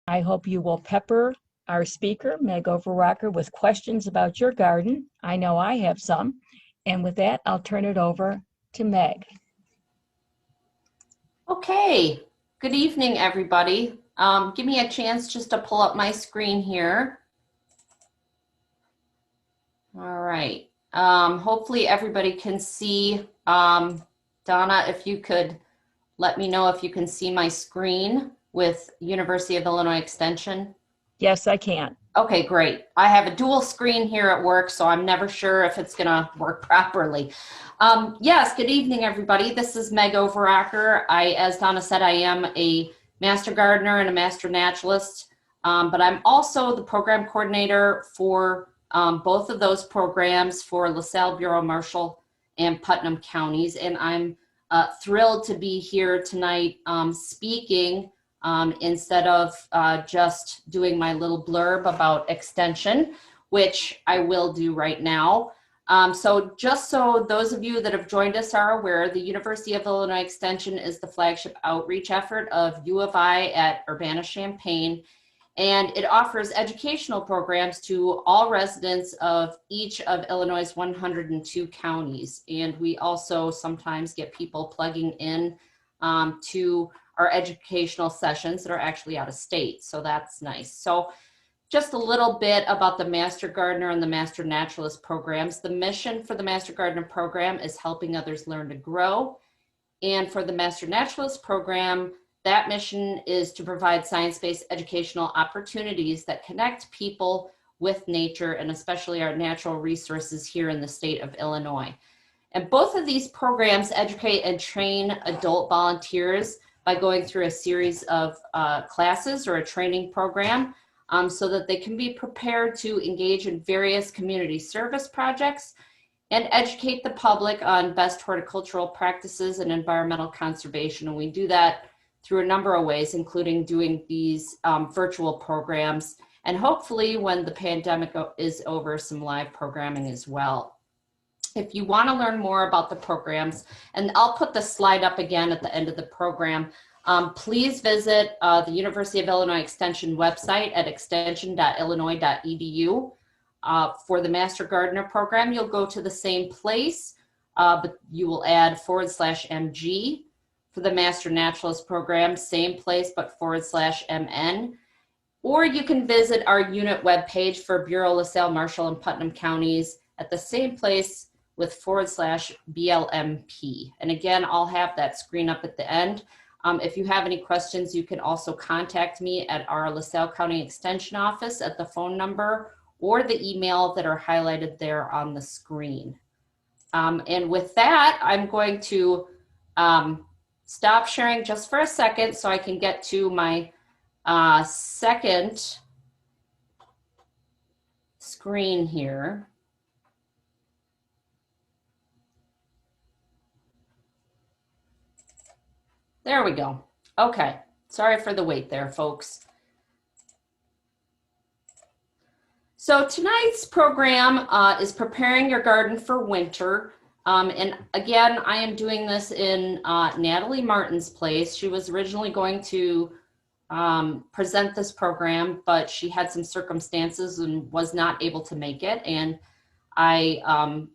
I hope you will pepper our speaker, Meg Overocker, with questions about your garden. I know I have some. And with that, I'll turn it over to Meg. Okay, good evening, everybody. Give me a chance just to pull up my screen here. All right. Hopefully everybody can see. Donna, if you could let me know if you can see my screen with University of Illinois Extension. Yes, I can. Okay, great. I have a dual screen here at work, so I'm never sure if it's going to work properly. Yes, good evening, everybody. This is Meg Overocker. As Donna said, I am a master gardener and a master naturalist, but I'm also the program coordinator for both of those programs for LaSalle, Bureau, Marshall, and Putnam counties. And I'm thrilled to be here tonight speaking instead of just doing my little blurb about extension, which I will do right now. So just so those of you that have joined us are aware, the University of Illinois Extension is the flagship outreach effort of U of I at Urbana-Champaign, and it offers educational programs to all residents of each of Illinois' 102 counties. And we also sometimes get people plugging in to our educational sessions that are actually out of state. So that's nice. So just a little bit about the Master Gardener and the Master Naturalist programs. The mission for the Master Gardener program is helping others learn to grow. And for the Master Naturalist program, that mission is to provide science-based educational opportunities that connect people with nature and especially our natural resources here in the state of Illinois. And both of these programs educate and train adult volunteers by going through a series of classes or a training program so that they can be prepared to engage in various community service projects and educate the public on best horticultural practices and environmental conservation. And we do that through a number of ways, including doing these virtual programs, and hopefully when the pandemic is over, some live programming as well. If you want to learn more about the programs, and I'll put the slide up again at the end of the program, please visit the University of Illinois Extension website at extension.illinois.edu. For the Master Gardener program, you'll go to the same place, but you will add /MG. For the Master Naturalist program, same place, but /MN. Or you can visit our unit webpage for Bureau, LaSalle, Marshall, and Putnam counties at the same place with /BLMP. And again, I'll have that screen up at the end. If you have any questions, you can also contact me at our LaSalle County Extension office at the phone number or the email that are highlighted there on the screen. And with that, I'm going to stop sharing just for a second so I can get to my second screen here. There we go. Okay, sorry for the wait there, folks. So tonight's program is preparing your garden for winter. And again, I am doing this in Natalie Martin's place. She was originally going to present this program, but she had some circumstances and was not able to make it. And I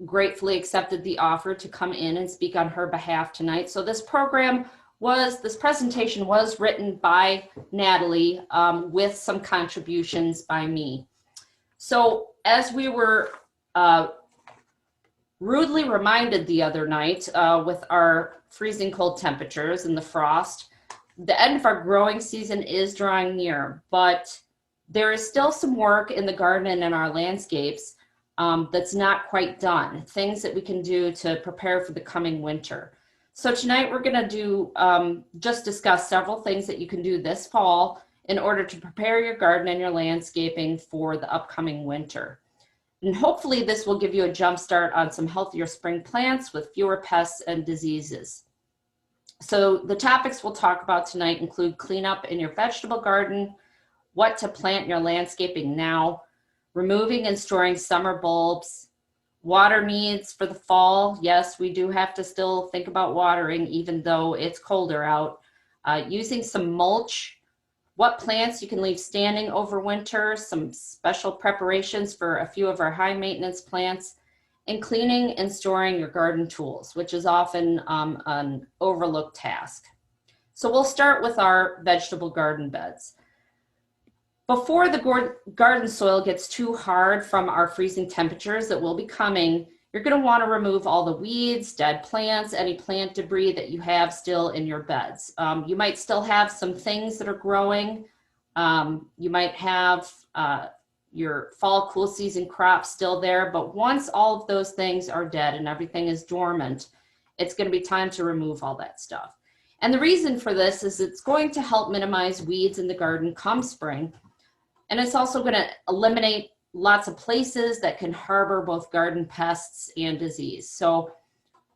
gratefully accepted the offer to come in and speak on her behalf tonight. So this presentation was written by Natalie with some contributions by me. So as we were rudely reminded the other night with our freezing cold temperatures and the frost, the end of our growing season is drawing near, but there is still some work in the garden and in our landscapes that's not quite done, things that we can do to prepare for the coming winter. So tonight we're going to just discuss several things that you can do this fall in order to prepare your garden and your landscaping for the upcoming winter. And hopefully this will give you a jump start on some healthier spring plants with fewer pests and diseases. So the topics we'll talk about tonight include cleanup in your vegetable garden, what to plant in your landscaping now, removing and storing summer bulbs, water needs for the fall. Yes, we do have to still think about watering even though it's colder out. Using some mulch what plants you can leave standing over winter, some special preparations for a few of our high maintenance plants, and cleaning and storing your garden tools, which is often an overlooked task. So we'll start with our vegetable garden beds. Before the garden soil gets too hard from our freezing temperatures that will be coming, you're going to want to remove all the weeds, dead plants, any plant debris that you have still in your beds. You might still have some things that are growing. You might have your fall cool season crops still there, but once all of those things are dead and everything is dormant, it's going to be time to remove all that stuff. And the reason for this is it's going to help minimize weeds in the garden come spring. And it's also going to eliminate lots of places that can harbor both garden pests and disease. So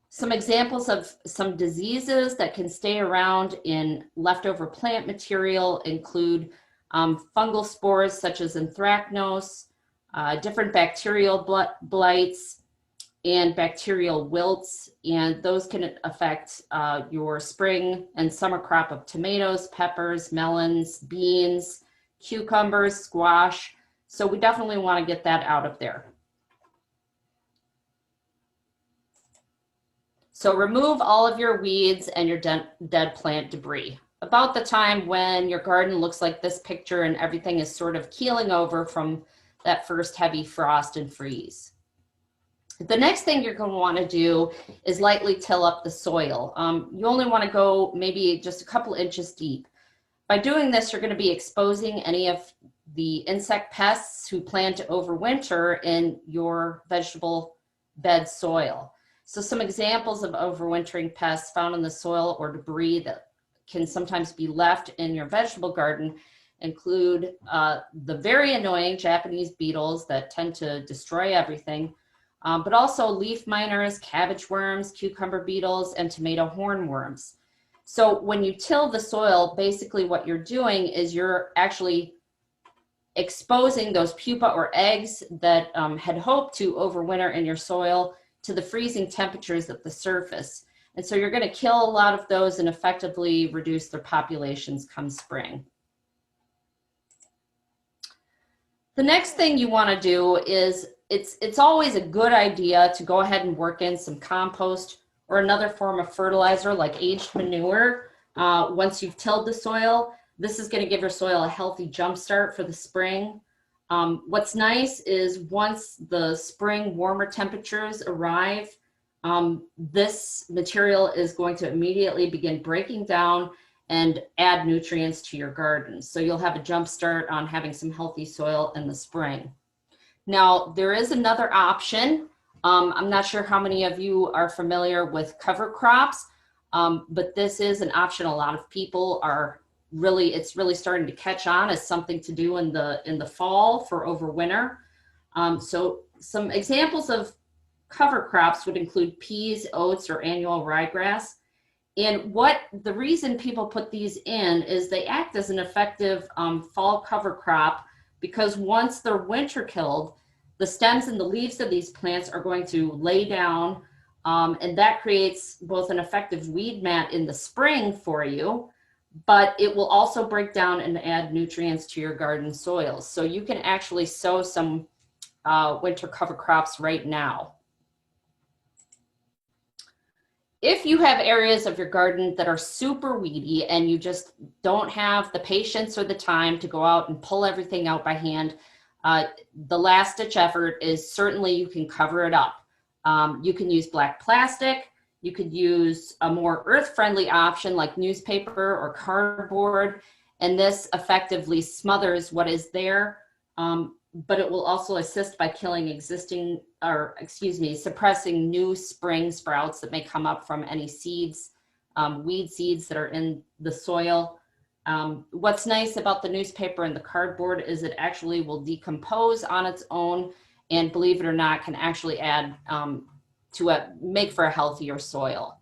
some examples of some diseases that can stay around in leftover plant material include fungal spores such as anthracnose, different bacterial blights, and bacterial wilts, and those can affect your spring and summer crop of tomatoes, peppers, melons, beans, cucumbers, squash. So we definitely want to get that out of there. So remove all of your weeds and your dead plant debris. About the time when your garden looks like this picture and everything is sort of keeling over from that first heavy frost and freeze. The next thing you're going to want to do is lightly till up the soil. You only want to go maybe just a couple inches deep. By doing this, you're going to be exposing any of the insect pests who plan to overwinter in your vegetable bed soil. So some examples of overwintering pests found in the soil or debris that can sometimes be left in your vegetable garden include the very annoying Japanese beetles that tend to destroy everything, but also leaf miners, cabbage worms, cucumber beetles, and tomato hornworms. So when you till the soil, basically what you're doing is you're actually exposing those pupa or eggs that had hoped to overwinter in your soil to the freezing temperatures at the surface. And so you're going to kill a lot of those and effectively reduce their populations come spring. The next thing you want to do is it's always a good idea to go ahead and work in some compost or another form of fertilizer like aged manure once you've tilled the soil. This is going to give your soil a healthy jump start for the spring. What's nice is once the spring warmer temperatures arrive, this material is going to immediately begin breaking down and add nutrients to your garden. So you'll have a jump start on having some healthy soil in the spring. Now, there is another option. I'm not sure how many of you are familiar with cover crops, but this is an option a lot of people are it's really starting to catch on as something to do in the fall for overwinter. So some examples of cover crops would include peas, oats, or annual ryegrass. And the reason people put these in is they act as an effective fall cover crop, because once they're winter killed, the stems and the leaves of these plants are going to lay down, and that creates both an effective weed mat in the spring for you, but it will also break down and add nutrients to your garden soils. So you can actually sow some winter cover crops right now. If you have areas of your garden that are super weedy and you just don't have the patience or the time to go out and pull everything out by hand, the last ditch effort is certainly you can cover it up. You can use black plastic. You could use a more earth-friendly option like newspaper or cardboard, and this effectively smothers what is there, but it will also assist by killing suppressing new spring sprouts that may come up from any seeds, weed seeds that are in the soil. What's nice about the newspaper and the cardboard is it actually will decompose on its own, and believe it or not, can actually add make for a healthier soil.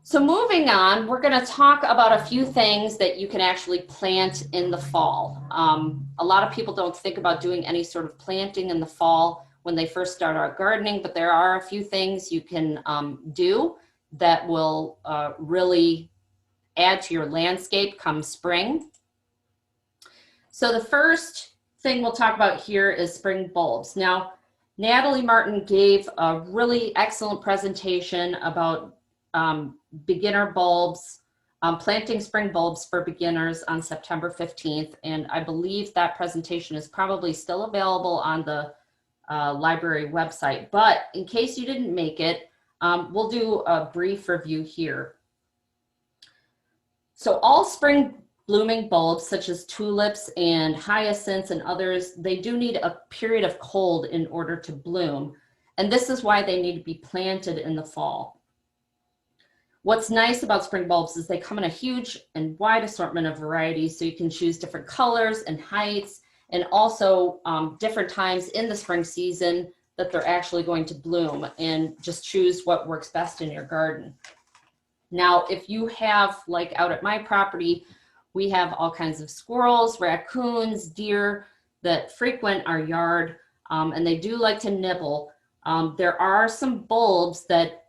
So moving on, we're going to talk about a few things that you can actually plant in the fall. A lot of people don't think about doing any sort of planting in the fall when they first start out gardening, but there are a few things you can do that will really add to your landscape come spring. So the first thing we'll talk about here is spring bulbs. Now, Natalie Martin gave a really excellent presentation about beginner bulbs, planting spring bulbs for beginners on September 15th. And I believe that presentation is probably still available on the library website. But in case you didn't make it, we'll do a brief review here. So all spring blooming bulbs, such as tulips and hyacinths and others, they do need a period of cold in order to bloom. And this is why they need to be planted in the fall. What's nice about spring bulbs is they come in a huge and wide assortment of varieties, so you can choose different colors and heights, and also different times in the spring season that they're actually going to bloom, and just choose what works best in your garden. Now, if you have, like out at my property, we have all kinds of squirrels, raccoons, deer that frequent our yard, and they do like to nibble. There are some bulbs that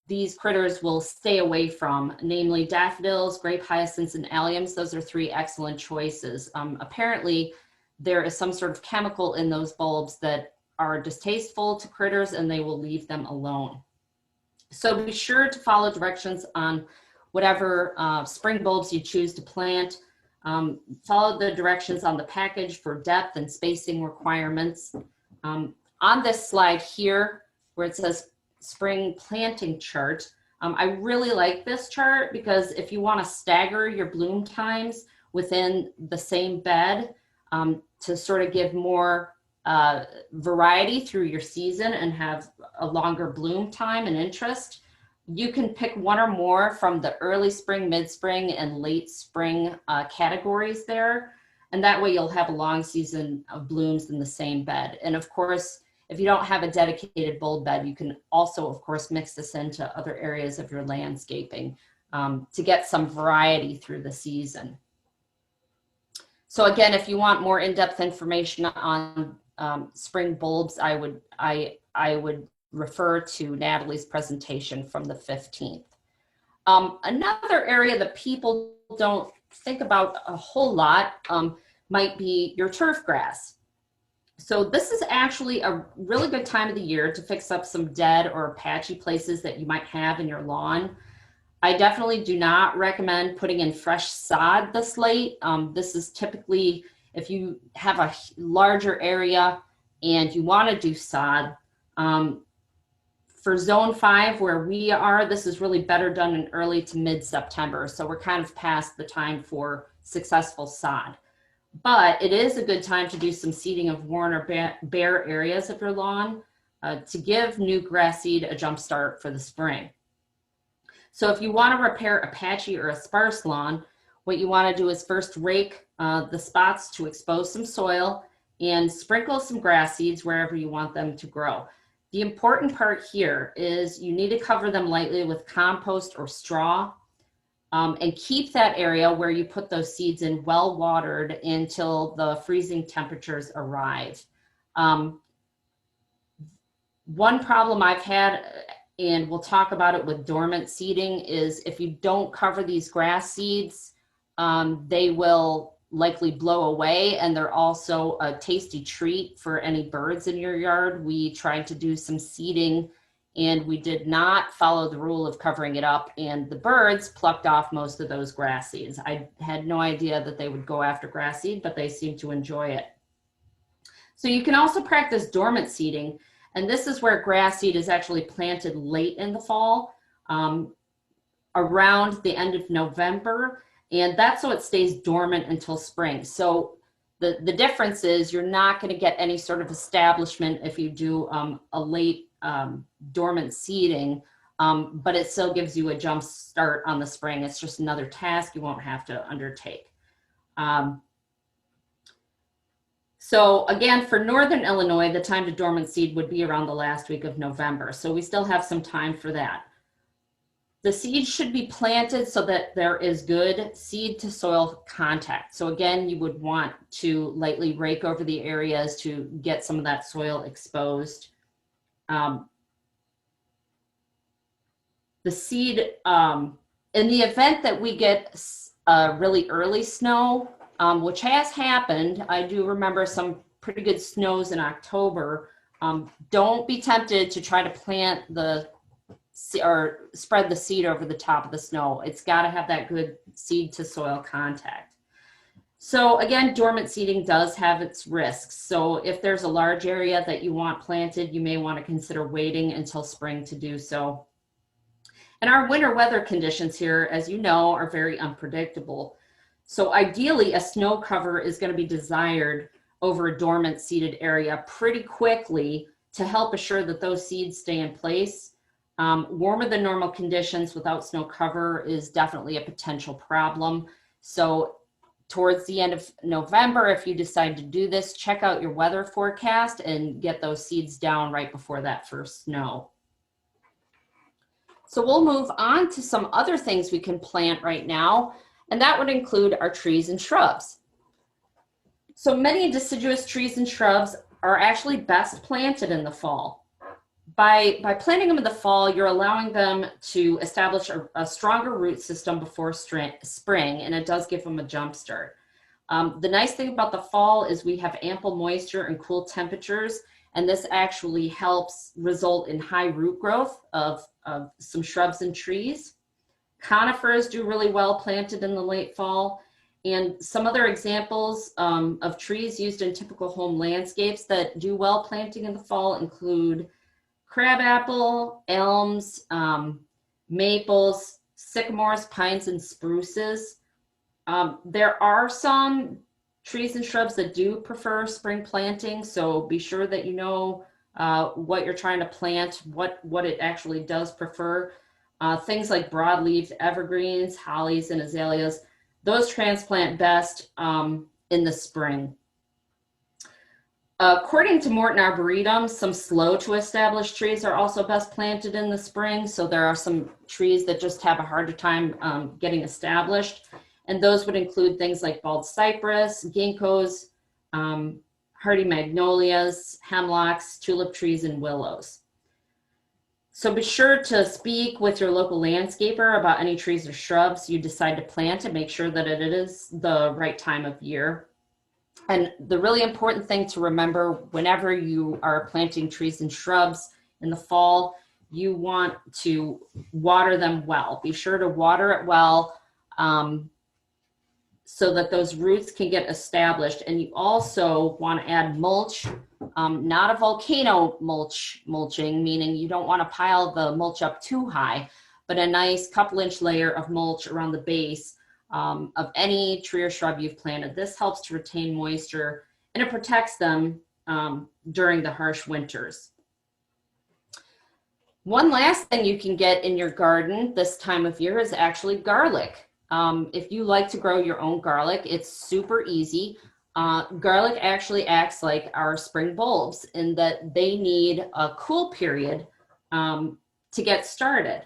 these critters will stay away from, namely daffodils, grape hyacinths, and alliums. Those are three excellent choices. Apparently, there is some sort of chemical in those bulbs that are distasteful to critters, and they will leave them alone. So be sure to follow directions on whatever spring bulbs you choose to plant. Follow the directions on the package for depth and spacing requirements. On this slide here, where it says spring planting chart, I really like this chart because if you want to stagger your bloom times within the same bed to sort of give more variety through your season and have a longer bloom time and interest, you can pick one or more from the early spring, mid-spring, and late spring categories there. And that way you'll have a long season of blooms in the same bed. And of course, if you don't have a dedicated bulb bed, you can also, of course, mix this into other areas of your landscaping to get some variety through the season. So again, if you want more in-depth information on spring bulbs, I would refer to Natalie's presentation from the 15th. Another area that people don't think about a whole lot might be your turf grass. So this is actually a really good time of the year to fix up some dead or patchy places that you might have in your lawn. I definitely do not recommend putting in fresh sod this late. This is typically if you have a larger area and you want to do sod. For zone 5 where we are, this is really better done in early to mid-September. So we're kind of past the time for successful sod. But it is a good time to do some seeding of worn or bare areas of your lawn to give new grass seed a jump start for the spring. So if you want to repair a patchy or a sparse lawn, what you want to do is first rake the spots to expose some soil and sprinkle some grass seeds wherever you want them to grow. The important part here is you need to cover them lightly with compost or straw. And keep that area where you put those seeds in well watered until the freezing temperatures arrive. One problem I've had, and we'll talk about it with dormant seeding, is if you don't cover these grass seeds, they will likely blow away, and they're also a tasty treat for any birds in your yard. We tried to do some seeding and we did not follow the rule of covering it up, and the birds plucked off most of those grass seeds. I had no idea that they would go after grass seed, but they seem to enjoy it. So you can also practice dormant seeding, and this is where grass seed is actually planted late in the fall, around the end of November, and that's so it stays dormant until spring. So the difference is you're not going to get any sort of establishment if you do a late dormant seeding, but it still gives you a jump start on the spring. It's just another task you won't have to undertake. So again, for Northern Illinois, the time to dormant seed would be around the last week of November. So we still have some time for that. The seed should be planted so that there is good seed to soil contact. So again, you would want to lightly rake over the areas to get some of that soil exposed. The seed In the event that we get really early snow, which has happened, I do remember some pretty good snows in October. Don't be tempted to try to plant or spread the seed over the top of the snow. It's got to have that good seed to soil contact. So again, dormant seeding does have its risks. So if there's a large area that you want planted, you may want to consider waiting until spring to do so. And our winter weather conditions here, as you know, are very unpredictable. So ideally, a snow cover is going to be desired over a dormant seeded area pretty quickly to help assure that those seeds stay in place. Warmer than normal conditions without snow cover is definitely a potential problem. So towards the end of November, if you decide to do this, check out your weather forecast and get those seeds down right before that first snow. So we'll move on to some other things we can plant right now, and that would include our trees and shrubs. So many deciduous trees and shrubs are actually best planted in the fall. By planting them in the fall, you're allowing them to establish a stronger root system before spring, and it does give them a jump start. The nice thing about the fall is we have ample moisture and cool temperatures, and this actually helps result in high root growth of some shrubs and trees. Conifers do really well planted in the late fall. And some other examples of trees used in typical home landscapes that do well planting in the fall include crabapple, elms, maples, sycamores, pines, and spruces. There are some trees and shrubs that do prefer spring planting, so be sure that you know what you're trying to plant, what it actually does prefer. Things like broadleaf evergreens, hollies, and azaleas, those transplant best in the spring. According to Morton Arboretum, some slow to establish trees are also best planted in the spring. So there are some trees that just have a harder time getting established. And those would include things like bald cypress, ginkgos, hardy magnolias, hemlocks, tulip trees, and willows. So be sure to speak with your local landscaper about any trees or shrubs you decide to plant and make sure that it is the right time of year. And the really important thing to remember whenever you are planting trees and shrubs in the fall, you want to water them well. Be sure to water it well so that those roots can get established. And you also want to add mulch, not a volcano mulching, meaning you don't want to pile the mulch up too high, but a nice couple-inch layer of mulch around the base of any tree or shrub you've planted. This helps to retain moisture and it protects them during the harsh winters. One last thing you can get in your garden this time of year is actually garlic. If you like to grow your own garlic, it's super easy. Garlic actually acts like our spring bulbs in that they need a cool period to get started.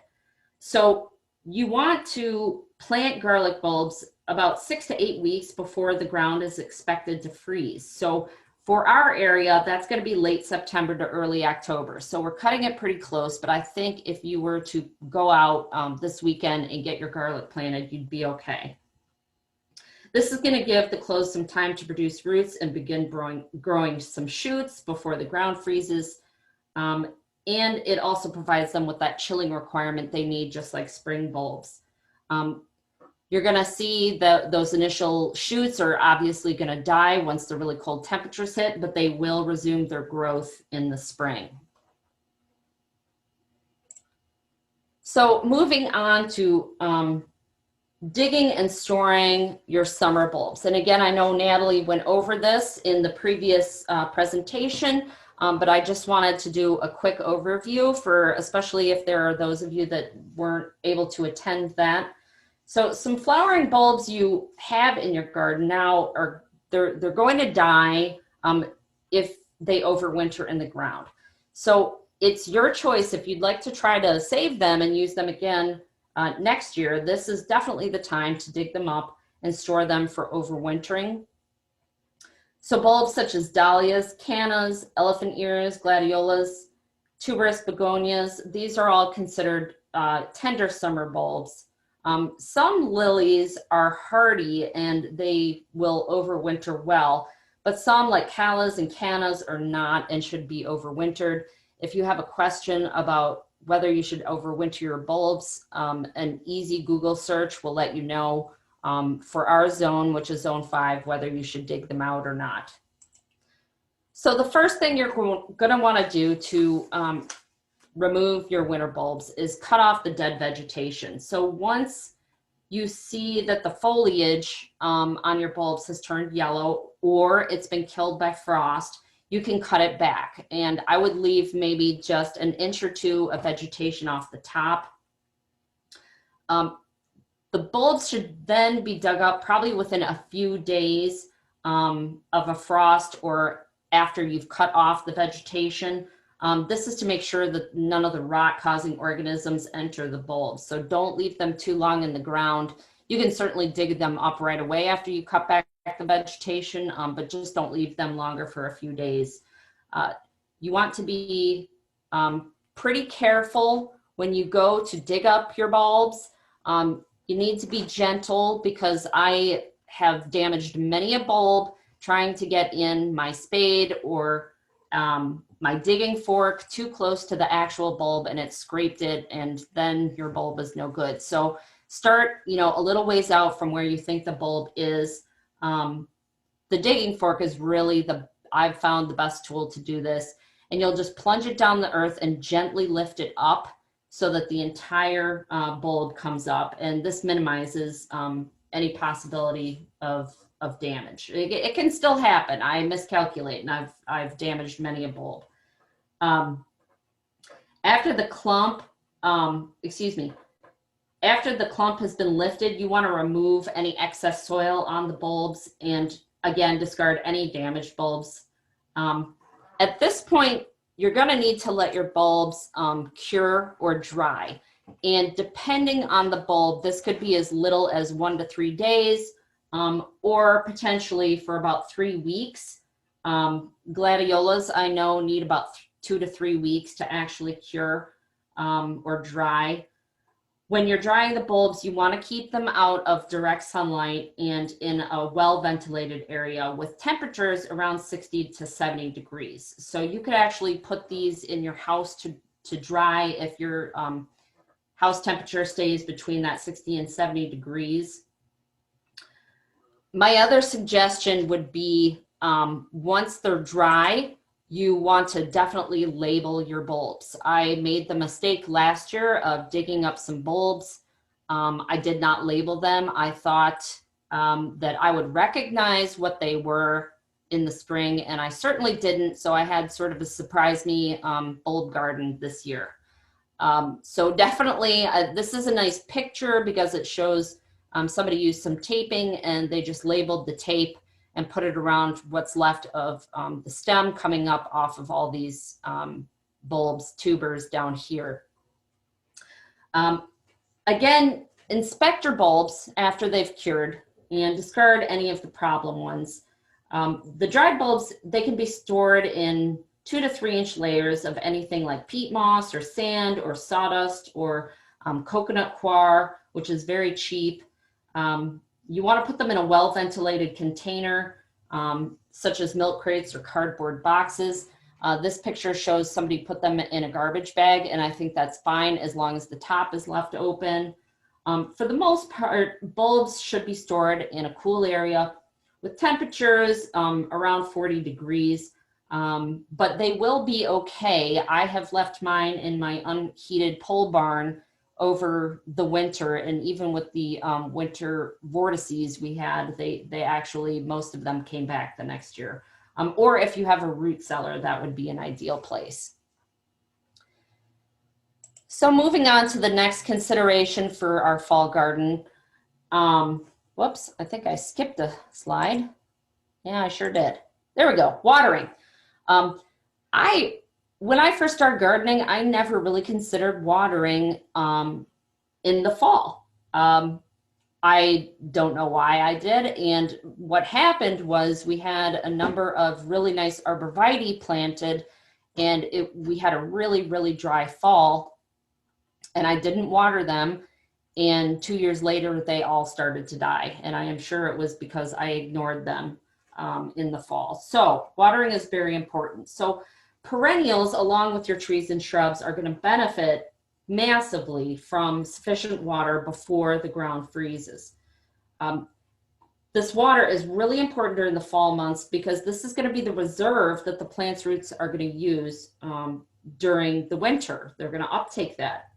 So you want to plant garlic bulbs about 6 to 8 weeks before the ground is expected to freeze. So for our area, that's going to be late September to early October. So we're cutting it pretty close, but I think if you were to go out this weekend and get your garlic planted, you'd be okay. This is going to give the cloves some time to produce roots and begin growing some shoots before the ground freezes. And it also provides them with that chilling requirement they need, just like spring bulbs. You're going to see that those initial shoots are obviously going to die once the really cold temperatures hit, but they will resume their growth in the spring. So moving on to digging and storing your summer bulbs. And again, I know Natalie went over this in the previous presentation, but I just wanted to do a quick overview for, especially if there are those of you that weren't able to attend that. So some flowering bulbs you have in your garden now are, they're going to die if they overwinter in the ground. So it's your choice if you'd like to try to save them and use them again next year. This is definitely the time to dig them up and store them for overwintering. So bulbs such as dahlias, cannas, elephant ears, gladiolas, tuberous begonias, these are all considered tender summer bulbs. Some lilies are hardy and they will overwinter well, but some like callas and cannas are not and should be overwintered. If you have a question about whether you should overwinter your bulbs, an easy Google search will let you know for our zone, which is zone 5, whether you should dig them out or not. So the first thing you're going to want to do to remove your winter bulbs is cut off the dead vegetation. So once you see that the foliage on your bulbs has turned yellow or it's been killed by frost, you can cut it back. And I would leave maybe just an inch or 2 of vegetation off the top. The bulbs should then be dug up probably within a few days of a frost or after you've cut off the vegetation. This is to make sure that none of the rot-causing organisms enter the bulbs. So don't leave them too long in the ground. You can certainly dig them up right away after you cut back the vegetation, but just don't leave them longer for a few days. You want to be pretty careful when you go to dig up your bulbs. You need to be gentle because I have damaged many a bulb trying to get in my spade or my digging fork too close to the actual bulb and it scraped it, and then your bulb is no good. So start, a little ways out from where you think the bulb is. The digging fork is really I've found the best tool to do this, and you'll just plunge it down the earth and gently lift it up so that the entire bulb comes up, and this minimizes any possibility of damage. It can still happen. I miscalculate, and I've damaged many a bulb. After the clump, after the clump has been lifted, you want to remove any excess soil on the bulbs and again, discard any damaged bulbs. At this point, you're going to need to let your bulbs cure or dry. And depending on the bulb, this could be as little as 1 to 3 days or potentially for about 3 weeks. Gladiolas, I know, need about 2 to 3 weeks to actually cure or dry. When you're drying the bulbs, you want to keep them out of direct sunlight and in a well-ventilated area with temperatures around 60 to 70 degrees. So you could actually put these in your house to dry if your house temperature stays between that 60 and 70 degrees. My other suggestion would be once they're dry, you want to definitely label your bulbs. I made the mistake last year of digging up some bulbs. I did not label them. I thought that I would recognize what they were in the spring, and I certainly didn't. So I had sort of a surprise me bulb garden this year. So definitely, this is a nice picture because it shows somebody used some taping and they just labeled the tape and put it around what's left of the stem coming up off of all these bulbs, tubers down here. Again, inspect your bulbs after they've cured and discard any of the problem ones. The dried bulbs, they can be stored in 2 to 3 inch layers of anything like peat moss or sand or sawdust or coconut coir, which is very cheap. You want to put them in a well-ventilated container, such as milk crates or cardboard boxes. This picture shows somebody put them in a garbage bag, and I think that's fine as long as the top is left open. For the most part, bulbs should be stored in a cool area with temperatures around 40 degrees, but they will be okay. I have left mine in my unheated pole barn over the winter, and even with the winter vortices we had, they actually, most of them came back the next year. Or if you have a root cellar, that would be an ideal place. So moving on to the next consideration for our fall garden. Whoops, I think I skipped a slide. Yeah, I sure did. There we go, watering. When I first started gardening, I never really considered watering in the fall. I don't know why I did. And what happened was we had a number of really nice arborvitae planted, and we had a really, really dry fall, and I didn't water them. And 2 years later, they all started to die. And I am sure it was because I ignored them in the fall. So watering is very important. So perennials, along with your trees and shrubs, are going to benefit massively from sufficient water before the ground freezes. This water is really important during the fall months because this is going to be the reserve that the plant's roots are going to use during the winter. They're going to uptake that.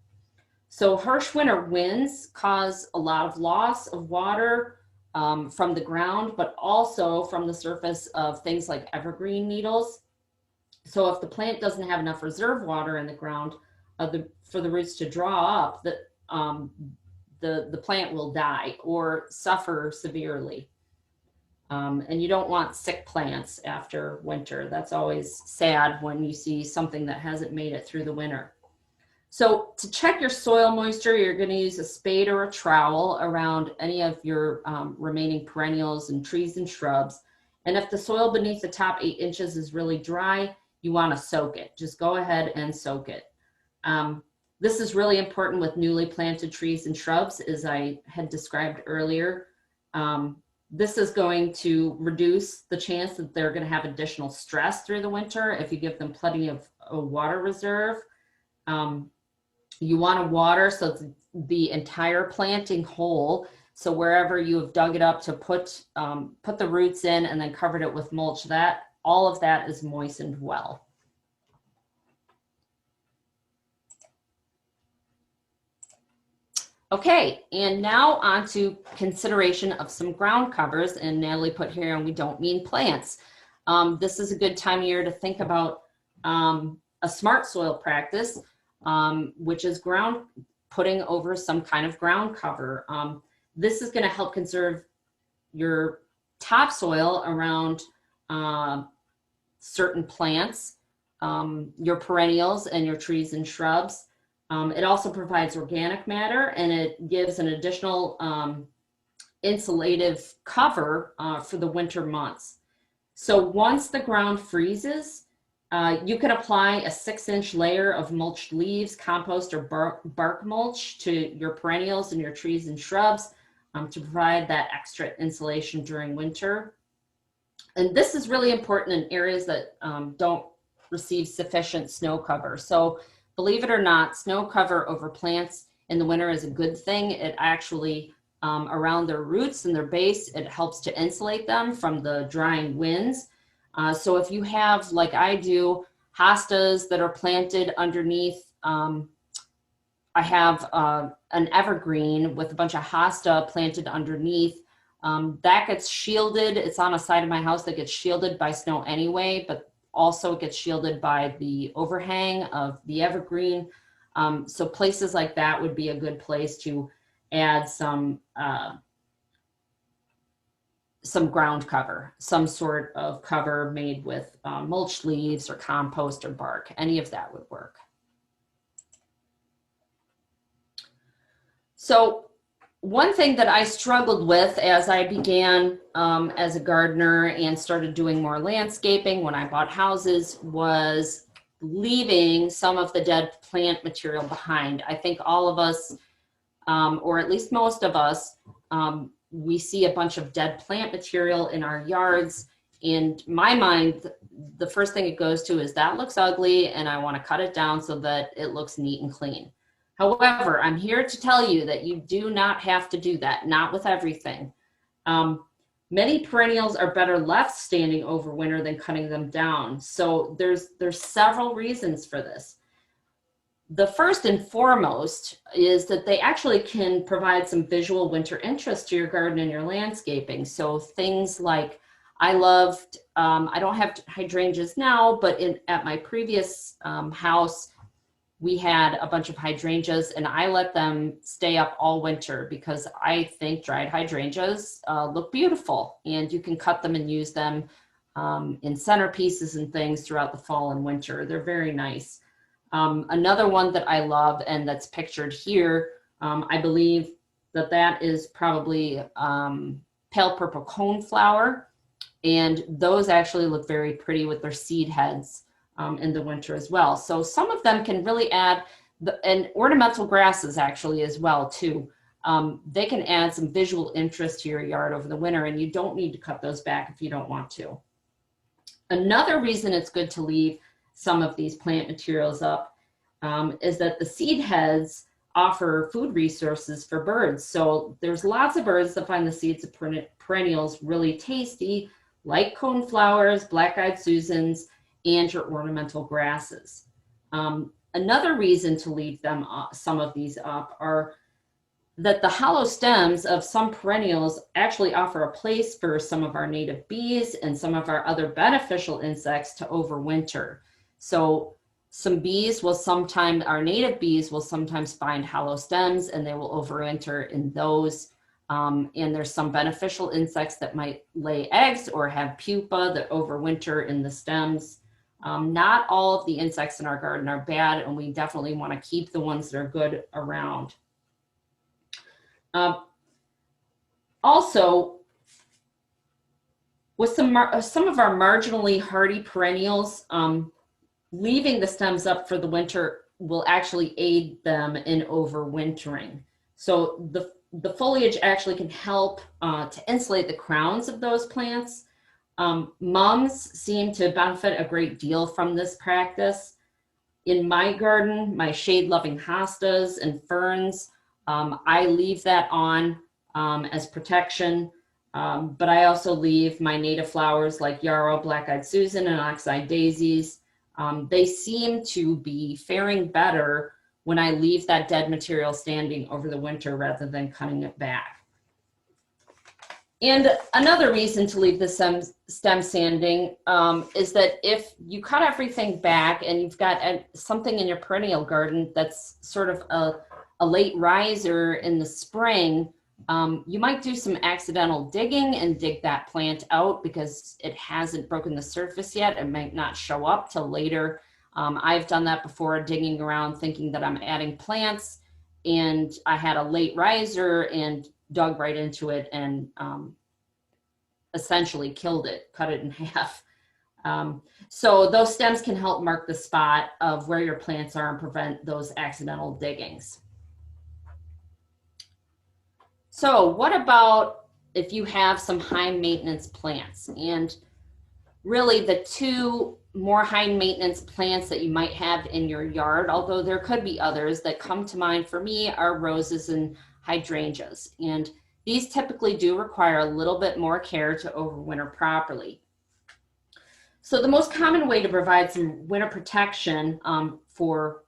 So harsh winter winds cause a lot of loss of water from the ground, but also from the surface of things like evergreen needles. So if the plant doesn't have enough reserve water in the ground for the roots to draw up, the plant will die or suffer severely. And you don't want sick plants after winter. That's always sad when you see something that hasn't made it through the winter. So to check your soil moisture, you're going to use a spade or a trowel around any of your remaining perennials and trees and shrubs. And if the soil beneath the top 8 inches is really dry, you want to soak it. Just go ahead and soak it. This is really important with newly planted trees and shrubs, as I had described earlier. This is going to reduce the chance that they're going to have additional stress through the winter if you give them plenty of a water reserve. You want to water so the entire planting hole. So wherever you have dug it up to put the roots in and then covered it with mulch, that all of that is moistened well. Okay, and now on to consideration of some ground covers, and Natalie put here, and we don't mean plants. This is a good time of year to think about a smart soil practice, which is putting over some kind of ground cover. This is going to help conserve your topsoil around certain plants, your perennials and your trees and shrubs. It also provides organic matter, and it gives an additional insulative cover for the winter months. So once the ground freezes, you can apply a 6-inch layer of mulched leaves, compost, or bark mulch to your perennials and your trees and shrubs to provide that extra insulation during winter. And this is really important in areas that don't receive sufficient snow cover. So believe it or not, snow cover over plants in the winter is a good thing. It actually, around their roots and their base, it helps to insulate them from the drying winds. So if you have, like I do, hostas that are planted underneath, I have an evergreen with a bunch of hosta planted underneath. That gets shielded. It's on a side of my house that gets shielded by snow anyway, but also gets shielded by the overhang of the evergreen. So places like that would be a good place to add some ground cover, some sort of cover made with mulched leaves or compost or bark. Any of that would work. So one thing that I struggled with as I began as a gardener and started doing more landscaping when I bought houses was leaving some of the dead plant material behind. I think all of us, or at least most of us, we see a bunch of dead plant material in our yards. In my mind, the first thing it goes to is that looks ugly and I want to cut it down so that it looks neat and clean. However, I'm here to tell you that you do not have to do that, not with everything. Many perennials are better left standing over winter than cutting them down. So there's several reasons for this. The first and foremost is that they actually can provide some visual winter interest to your garden and your landscaping. So things like, I loved, I don't have hydrangeas now, but at my previous house, we had a bunch of hydrangeas and I let them stay up all winter because I think dried hydrangeas look beautiful, and you can cut them and use them in centerpieces and things throughout the fall and winter. They're very nice. Another one that I love and that's pictured here, I believe that is probably pale purple coneflower, and those actually look very pretty with their seed heads in the winter as well. So some of them can really add, and ornamental grasses actually as well too. they can add some visual interest to your yard over the winter, and you don't need to cut those back if you don't want to. Another reason it's good to leave some of these plant materials up is that the seed heads offer food resources for birds. So there's lots of birds that find the seeds of perennials really tasty, like coneflowers, black-eyed Susans, and your ornamental grasses. Another reason to leave them up, some of these up, are that the hollow stems of some perennials actually offer a place for some of our native bees and some of our other beneficial insects to overwinter. So some bees will sometimes, our native bees will sometimes find hollow stems and they will overwinter in those. And there's some beneficial insects that might lay eggs or have pupa that overwinter in the stems. Not all of the insects in our garden are bad, and we definitely want to keep the ones that are good around. Also, with some of our marginally hardy perennials, leaving the stems up for the winter will actually aid them in overwintering. So the foliage actually can help to insulate the crowns of those plants. Mums seem to benefit a great deal from this practice. In my garden, my shade-loving hostas and ferns, I leave that on as protection, but I also leave my native flowers like yarrow, black-eyed Susan, and ox-eyed daisies. They seem to be faring better when I leave that dead material standing over the winter rather than cutting it back. And another reason to leave the stem standing is that if you cut everything back and you've got something in your perennial garden that's sort of a late riser in the spring, you might do some accidental digging and dig that plant out because it hasn't broken the surface yet. It might not show up till later. I've done that before, digging around thinking that I'm adding plants, and I had a late riser and dug right into it and essentially killed it, cut it in half. So those stems can help mark the spot of where your plants are and prevent those accidental diggings. So what about if you have some high maintenance plants? And really the two more high maintenance plants that you might have in your yard, although there could be others that come to mind for me, are roses and hydrangeas. And these typically do require a little bit more care to overwinter properly. So the most common way to provide some winter protection for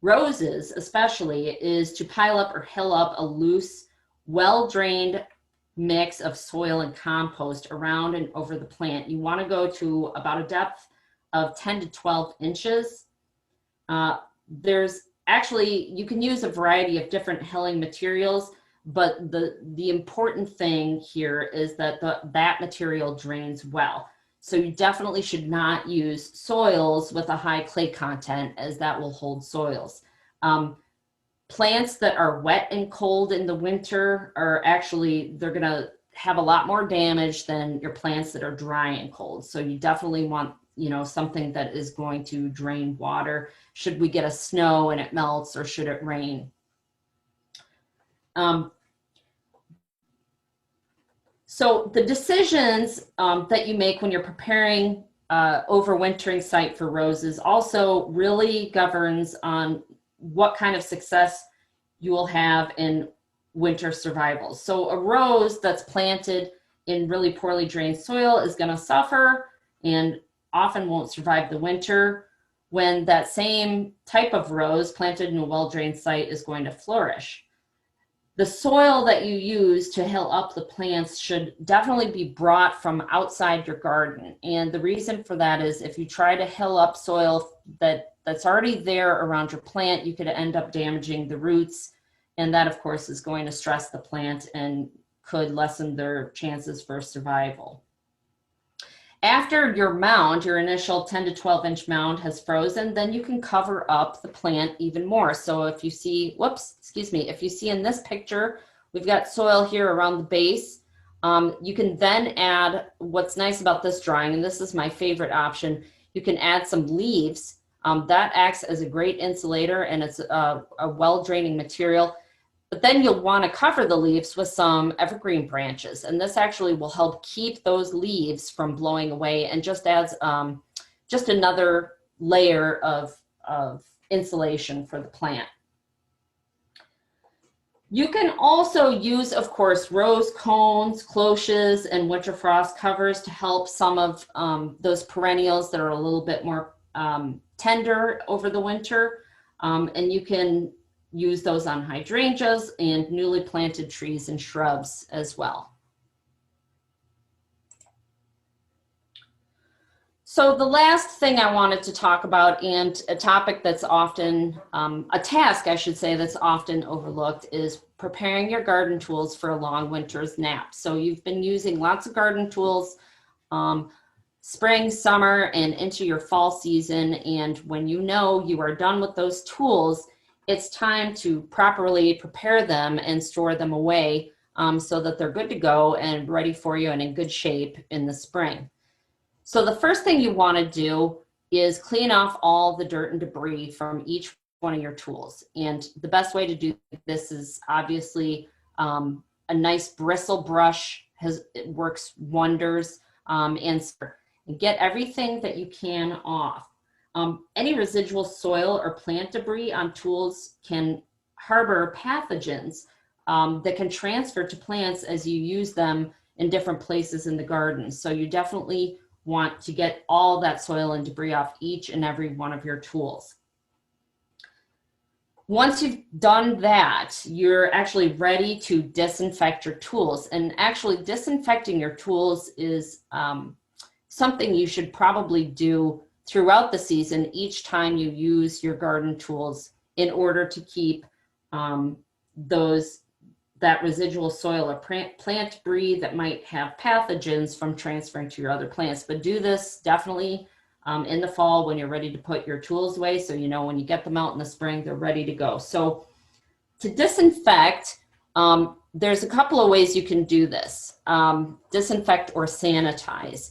roses especially is to pile up or hill up a loose, well-drained mix of soil and compost around and over the plant. You want to go to about a depth of 10 to 12 inches. There's actually, you can use a variety of different hilling materials, but the important thing here is that that material drains well. So you definitely should not use soils with a high clay content, as that will hold soils. Plants that are wet and cold in the winter are actually, they're gonna have a lot more damage than your plants that are dry and cold. So you definitely want, you know, something that is going to drain water. Should we get a snow and it melts, or should it rain? So the decisions that you make when you're preparing overwintering site for roses also really governs on what kind of success you will have in winter survival. So a rose that's planted in really poorly drained soil is going to suffer and often won't survive the winter, when that same type of rose planted in a well-drained site is going to flourish. The soil that you use to hill up the plants should definitely be brought from outside your garden. And the reason for that is if you try to hill up soil that's already there around your plant, you could end up damaging the roots. And that, of course, is going to stress the plant and could lessen their chances for survival. After your mound, your initial 10 to 12 inch mound has frozen, then you can cover up the plant even more. So if you see, if you see in this picture, we've got soil here around the base. You can then add, what's nice about this drawing, and this is my favorite option, you can add some leaves. That acts as a great insulator, and it's a well-draining material. But then you'll want to cover the leaves with some evergreen branches, and this actually will help keep those leaves from blowing away and just adds just another layer of insulation for the plant. You can also use, of course, rose cones, cloches, and winter frost covers to help some of those perennials that are a little bit more tender over the winter. And you can use those on hydrangeas and newly planted trees and shrubs as well. So the last thing I wanted to talk about, and a topic that's often, a task I should say, that's often overlooked, is preparing your garden tools for a long winter's nap. So you've been using lots of garden tools spring, summer, and into your fall season. And when you know you are done with those tools, it's time to properly prepare them and store them away so that they're good to go and ready for you and in good shape in the spring. So the first thing you want to do is clean off all the dirt and debris from each one of your tools. And the best way to do this is obviously a nice bristle brush. It works wonders, and get everything that you can off. Any residual soil or plant debris on tools can harbor pathogens that can transfer to plants as you use them in different places in the garden. So you definitely want to get all that soil and debris off each and every one of your tools. Once you've done that, you're actually ready to disinfect your tools. And actually disinfecting your tools is something you should probably do throughout the season each time you use your garden tools in order to keep that residual soil or plant debris that might have pathogens from transferring to your other plants. But do this definitely in the fall when you're ready to put your tools away, so you know when you get them out in the spring, they're ready to go. So to disinfect, there's a couple of ways you can do this. Disinfect or sanitize.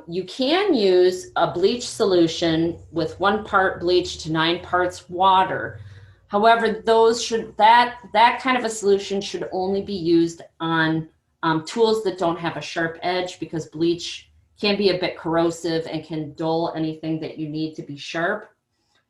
You can use a bleach solution with 1 part bleach to 9 parts water. However, that kind of a solution should only be used on tools that don't have a sharp edge, because bleach can be a bit corrosive and can dull anything that you need to be sharp.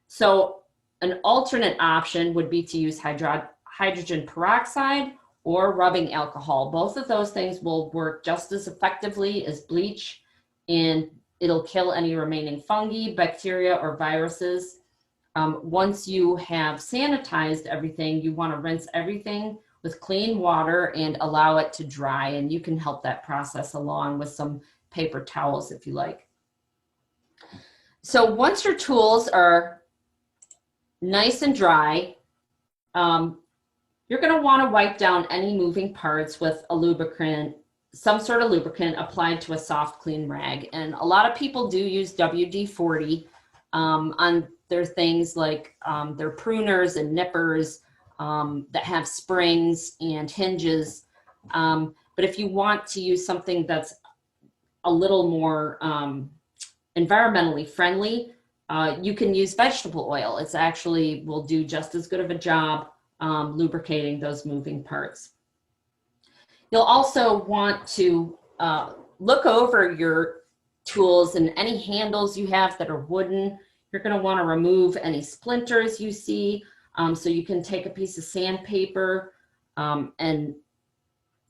So an alternate option would be to use hydrogen peroxide or rubbing alcohol. Both of those things will work just as effectively as bleach, and it'll kill any remaining fungi, bacteria, or viruses. Once you have sanitized everything, you want to rinse everything with clean water and allow it to dry. And you can help that process along with some paper towels if you like. So once your tools are nice and dry, you're going to want to wipe down any moving parts with a lubricant, some sort of lubricant applied to a soft, clean rag. And a lot of people do use WD-40 on their things like their pruners and nippers that have springs and hinges. But if you want to use something that's a little more environmentally friendly, you can use vegetable oil. It's actually will do just as good of a job lubricating those moving parts. You'll also want to look over your tools and any handles you have that are wooden. You're going to want to remove any splinters you see. So you can take a piece of sandpaper and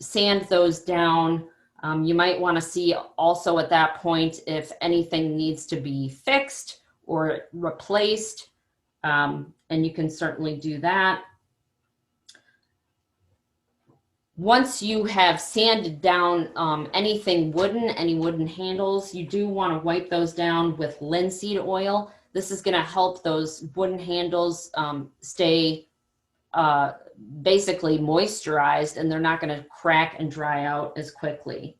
sand those down. You might want to see also at that point if anything needs to be fixed or replaced, and you can certainly do that. Once you have sanded down anything wooden, any wooden handles, you do want to wipe those down with linseed oil. This is going to help those wooden handles stay basically moisturized, and they're not going to crack and dry out as quickly.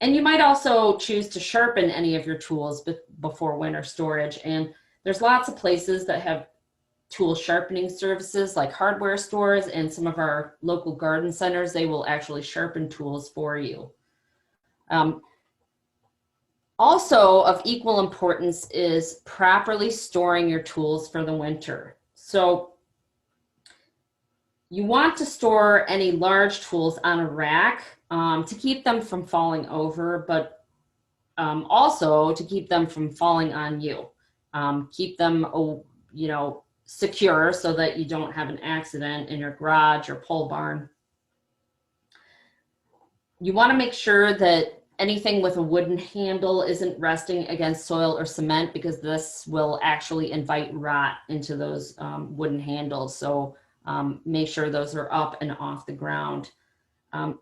And you might also choose to sharpen any of your tools before winter storage. And there's lots of places that have tool sharpening services, like hardware stores and some of our local garden centers. They will actually sharpen tools for you. Also of equal importance is properly storing your tools for the winter. So You want to store any large tools on a rack to keep them from falling over, but also to keep them from falling on you. Keep them, secure so that you don't have an accident in your garage or pole barn. You want to make sure that anything with a wooden handle isn't resting against soil or cement, because this will actually invite rot into those wooden handles. So make sure those are up and off the ground.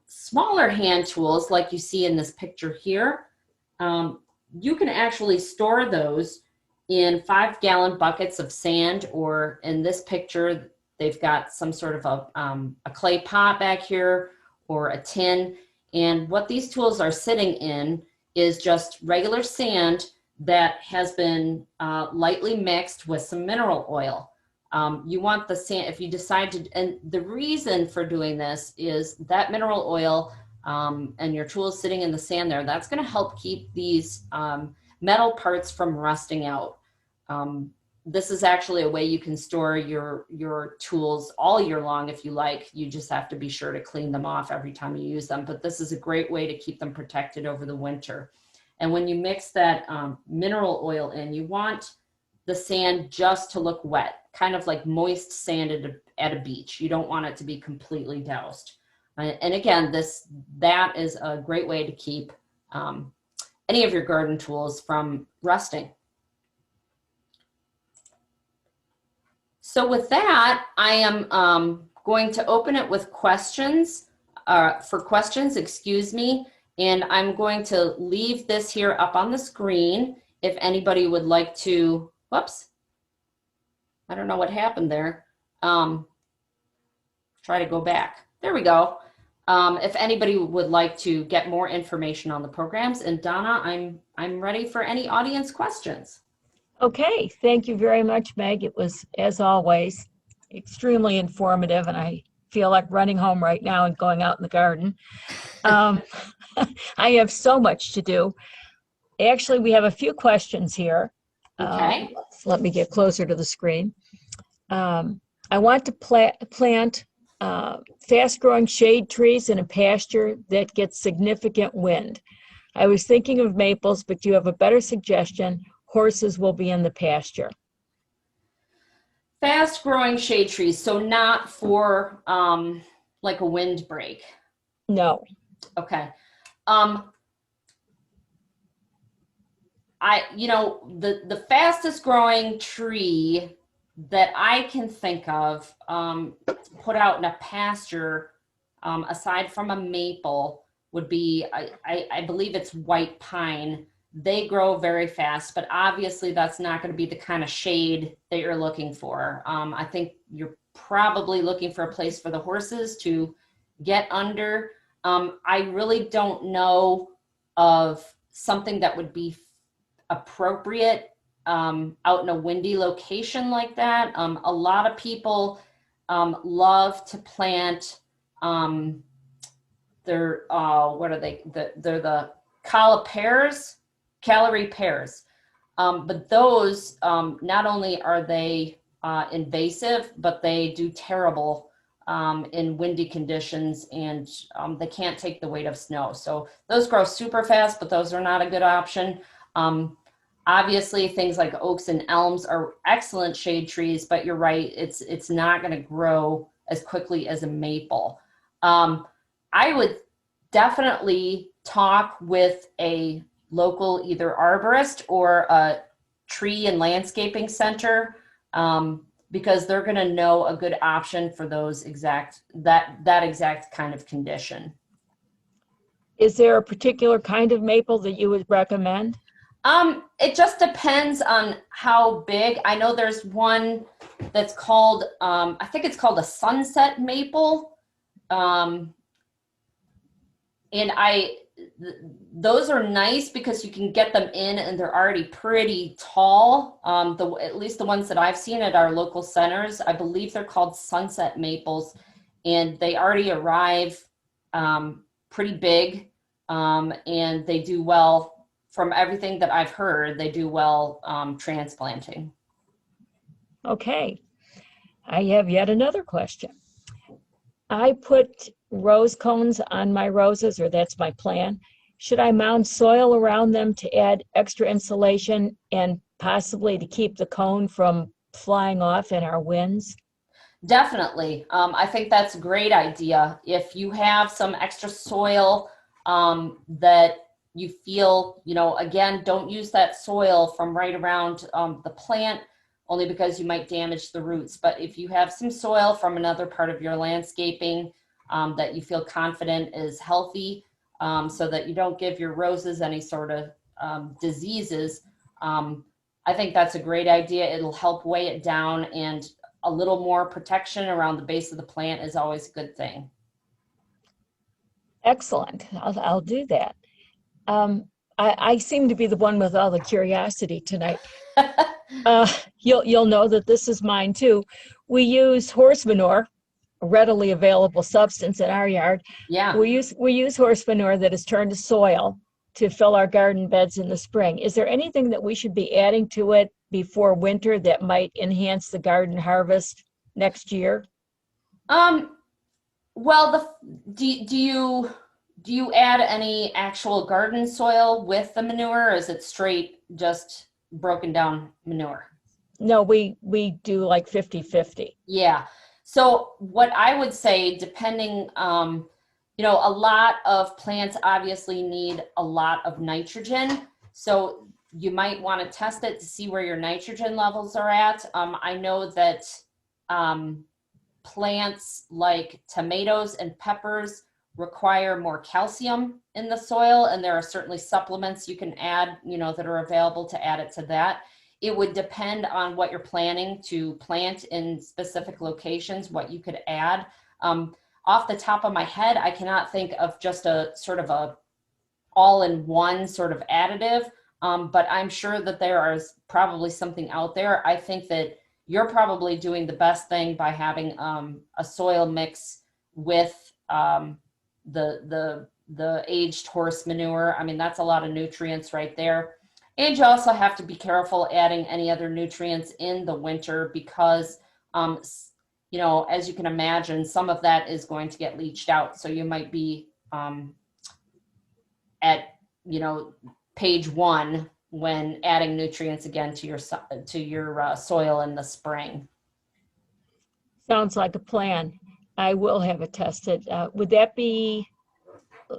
Smaller hand tools, like you see in this picture here, you can actually store those in 5-gallon buckets of sand, or in this picture, they've got some sort of a clay pot back here or a tin. And what these tools are sitting in is just regular sand that has been lightly mixed with some mineral oil. You want the sand, if you decide to, and the reason for doing this is that mineral oil and your tools sitting in the sand there, that's going to help keep these metal parts from rusting out. This is actually a way you can store your tools all year long if you like. You just have to be sure to clean them off every time you use them. But this is a great way to keep them protected over the winter. And when you mix that mineral oil in, you want the sand just to look wet, kind of like moist sand at a beach. You don't want it to be completely doused. And again, that is a great way to keep any of your garden tools from rusting. So with that, I am going to open it with questions, excuse me, and I'm going to leave this here up on the screen if anybody would like to, whoops, I don't know what happened there. Try to go back. There we go. If anybody would like to get more information on the programs, and Donna, I'm ready for any audience questions. Okay, thank you very much, Meg. It was, as always, extremely informative, and I feel like running home right now and going out in the garden. I have so much to do. Actually, we have a few questions here. Okay. Let me get closer to the screen. I want to plant fast-growing shade trees in a pasture that gets significant wind. I was thinking of maples, but do you have a better suggestion? Horses will be in the pasture. Fast-growing shade trees, so not for like a windbreak. No. Okay. The fastest growing tree that I can think of put out in a pasture, aside from a maple, would be, I believe it's white pine. They grow very fast, but obviously that's not going to be the kind of shade that you're looking for. I think you're probably looking for a place for the horses to get under. I really don't know of something that would be appropriate out in a windy location like that. A lot of people love to plant they're the calorie pears. But those, not only are they invasive, but they do terrible in windy conditions, and they can't take the weight of snow. So those grow super fast, but those are not a good option. Obviously, things like oaks and elms are excellent shade trees, but you're right, it's not going to grow as quickly as a maple. I would definitely talk with a local either arborist or a tree and landscaping center, because they're going to know a good option for those that exact kind of condition. Is there a particular kind of maple that you would recommend? It just depends on how big. I know there's one that's called, I think it's called a sunset maple. And those are nice because you can get them in and they're already pretty tall. At least the ones that I've seen at our local centers, I believe they're called sunset maples, and they already arrive pretty big, and they do well. From everything that I've heard, they do well transplanting. Okay, I have yet another question. I put rose cones on my roses, or that's my plan. Should I mound soil around them to add extra insulation and possibly to keep the cone from flying off in our winds? Definitely. I think that's a great idea. If you have some extra soil that you feel, again, don't use that soil from right around the plant, only because you might damage the roots. But if you have some soil from another part of your landscaping that you feel confident is healthy, so that you don't give your roses any sort of diseases, I think that's a great idea. It'll help weigh it down, and a little more protection around the base of the plant is always a good thing. Excellent. I'll do that. I seem to be the one with all the curiosity tonight. You'll know that this is mine too. We use horse manure, a readily available substance in our yard. Yeah. We use horse manure that is turned to soil to fill our garden beds in the spring. Is there anything that we should be adding to it before winter that might enhance the garden harvest next year? Well, do you add any actual garden soil with the manure, or is it straight just broken down manure? No, we do like 50-50. Yeah. So what I would say, depending, a lot of plants obviously need a lot of nitrogen. So you might want to test it to see where your nitrogen levels are at. I know that plants like tomatoes and peppers require more calcium in the soil, and there are certainly supplements you can add, that are available to add it to that. It would depend on what you're planning to plant in specific locations, what you could add. Off the top of my head, I cannot think of just a sort of a all-in-one sort of additive, but I'm sure that there is probably something out there. I think that you're probably doing the best thing by having a soil mix with the aged horse manure. I mean, that's a lot of nutrients right there. And you also have to be careful adding any other nutrients in the winter because, as you can imagine, some of that is going to get leached out. So you might be at, page 1 when adding nutrients again to your soil in the spring. Sounds like a plan. I will have it tested. Would that be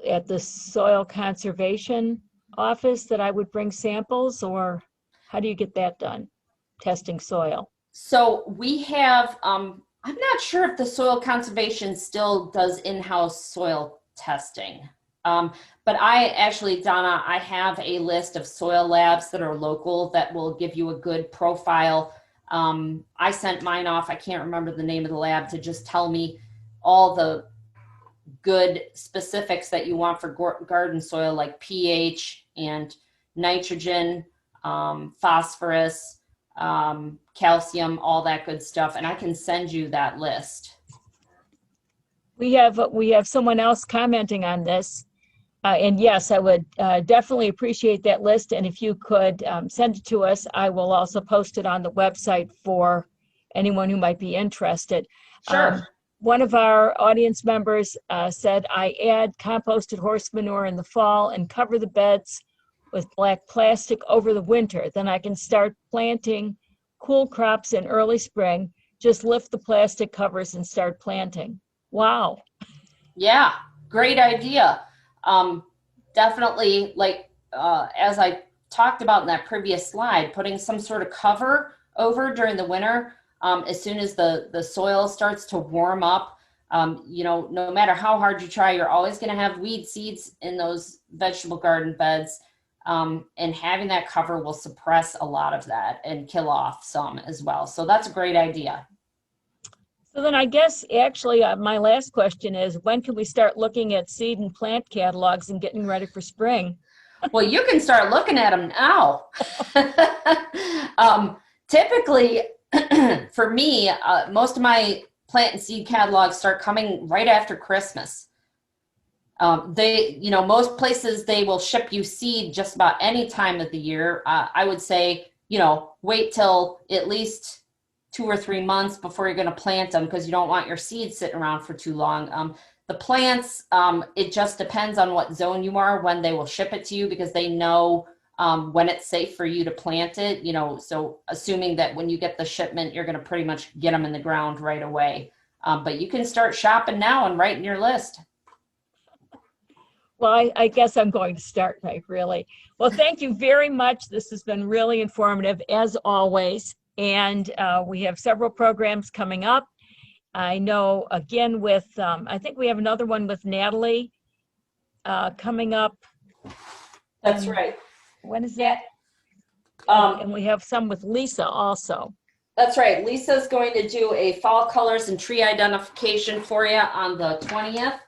at the soil conservation office that I would bring samples, or how do you get that done? Testing soil. So we have, I'm not sure if the soil conservation still does in-house soil testing. But I actually, Donna, I have a list of soil labs that are local that will give you a good profile. I sent mine off. I can't remember the name of the lab to just tell me all the good specifics that you want for garden soil, like pH and nitrogen, phosphorus, calcium, all that good stuff. And I can send you that list. We have someone else commenting on this. And yes, I would definitely appreciate that list. And if you could send it to us, I will also post it on the website for anyone who might be interested. Sure. One of our audience members said, I add composted horse manure in the fall and cover the beds with black plastic over the winter. Then I can start planting cool crops in early spring. Just lift the plastic covers and start planting. Wow. Yeah, great idea. Definitely, like as I talked about in that previous slide, putting some sort of cover over during the winter. As soon as the soil starts to warm up, no matter how hard you try, you're always going to have weed seeds in those vegetable garden beds. And having that cover will suppress a lot of that and kill off some as well. So that's a great idea. So then I guess actually my last question is, when can we start looking at seed and plant catalogs and getting ready for spring? Well, you can start looking at them now. Typically, for me, most of my plant and seed catalogs start coming right after Christmas. Most places, they will ship you seed just about any time of the year. I would say, wait till at least 2 or 3 months before you're going to plant them, because you don't want your seeds sitting around for too long. The plants, it just depends on what zone you are when they will ship it to you, because they know when it's safe for you to plant it, you know, so assuming that when you get the shipment, you're going to pretty much get them in the ground right away. But you can start shopping now and writing your list. Well, I guess I'm going to start, Meg, really. Well, thank you very much. This has been really informative, as always. And we have several programs coming up. I know, again, with, I think we have another one with Natalie coming up. That's right. When is that? And we have some with Lisa also. That's right. Lisa's going to do a fall colors and tree identification for you on the 20th.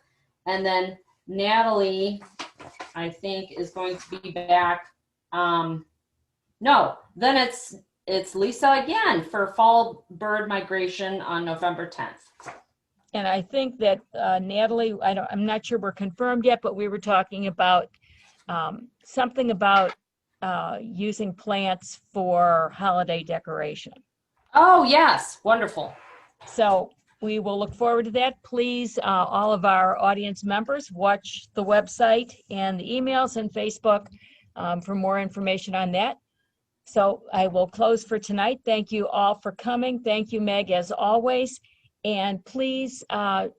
And then Natalie, I think, is going to be back. No, then it's Lisa again for fall bird migration on November 10th. And I think that Natalie, I'm not sure we're confirmed yet, but we were talking about something about using plants for holiday decoration. Oh, yes. Wonderful. So we will look forward to that. Please, all of our audience members, watch the website and the emails and Facebook for more information on that. So I will close for tonight. Thank you all for coming. Thank you, Meg, as always. And please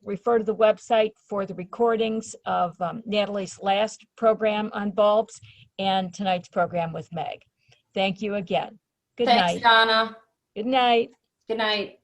refer to the website for the recordings of Natalie's last program on bulbs and tonight's program with Meg. Thank you again. Good night. Thanks, Donna. Good night. Good night.